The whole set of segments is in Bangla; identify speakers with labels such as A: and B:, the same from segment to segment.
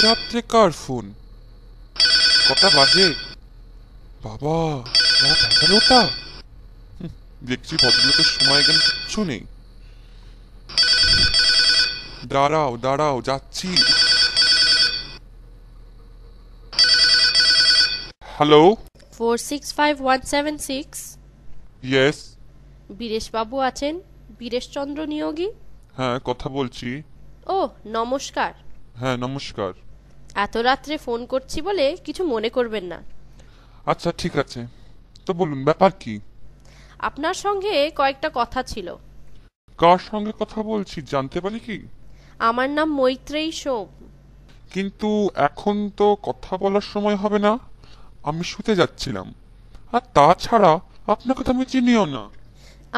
A: রাত্রে কার ফোন? কটা বাজে? বাবা, রাত 11টা। দেখছি ভদ্রলোকের সময় জ্ঞান কিচ্ছু নেই। দাঁড়াও দাঁড়াও, যাচ্ছি। হ্যালো,
B: 465176।
A: ইয়েস।
B: বীরেশবাবু আছেন? বীরেশচন্দ্র নিয়োগী?
A: হ্যাঁ, কথা বলছি।
B: ও নমস্কার।
A: হ্যাঁ, নমস্কার।
B: এত রাত্রে ফোন করছি বলে কিছু মনে করবেন না।
A: আচ্ছা, ঠিক আছে, তো বলুন ব্যাপার কি?
B: আপনার সঙ্গে কয়েকটা কথা ছিল।
A: কার সঙ্গে কথা বলছি জানতে পারি কি?
B: আমার নাম মৈত্রেয়ী সোম।
A: কিন্তু এখন তো কথা বলার সময় হবে না, আমি শুতে যাচ্ছিলাম। আর তাছাড়া আপনাকে তো আমি চিনিও না।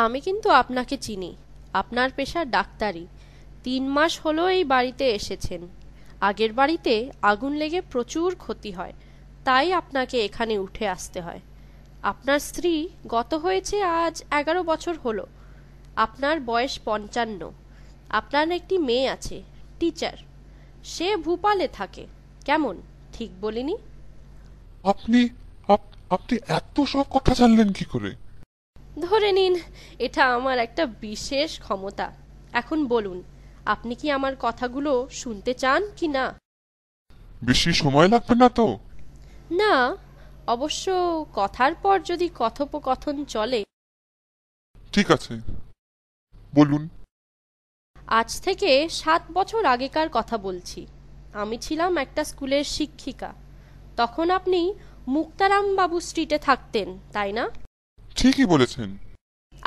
B: আমি কিন্তু আপনাকে চিনি। আপনার পেশা ডাক্তারি। 3 মাস হলো এই বাড়িতে এসেছেন। আগের বাড়িতে আগুন লেগে প্রচুর ক্ষতি হয়, তাই আপনাকে এখানে উঠে আসতে হয়। আপনার স্ত্রী গত হয়েছে আজ 11 বছর হলো। আপনার বয়স 55। আপনার একটি মেয়ে আছে, টিচার। সে ভূপালে থাকে। কেমন, ঠিক বলিনি?
A: আপনি আপনি এত সব কথা জানলেন কি করে?
B: ধরে নিন এটা আমার একটা বিশেষ ক্ষমতা। এখন বলুন, আপনি কি আমার কথাগুলো শুনতে চান কি না?
A: বেশি সময় লাগবে না তো?
B: না, অবশ্য কথার পর যদি কথোপকথন চলে।
A: ঠিক আছে, বলুন।
B: আজ থেকে 7 বছর আগেকার কথা বলছি। আমি ছিলাম একটা স্কুলের শিক্ষিকা। তখন আপনি মুক্তারাম বাবু স্ট্রিটে থাকতেন, তাই না?
A: ঠিকই বলেছেন।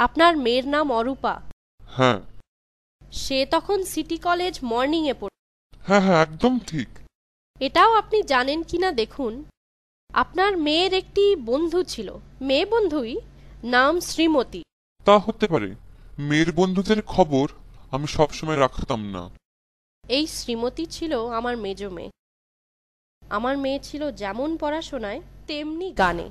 B: আপনার মেয়ের নাম অরূপা।
A: হ্যাঁ
B: সে তখন সিটি কলেজ মর্নিংয়ে পড়ে।
A: হ্যাঁ হ্যাঁ, একদম ঠিক।
B: এটাও আপনি জানেন কিনা দেখুন। আপনার মেয়ের একটি বন্ধু ছিল, মেয়ে বন্ধুই, নাম শ্রীমতী।
A: তা হতে পারে, মেয়ের বন্ধুদের খবর আমি সবসময় রাখতাম না।
B: এই শ্রীমতী ছিল আমার মেজ মেয়ে। আমার মেয়ে ছিল যেমন পড়াশোনায় তেমনি গানে।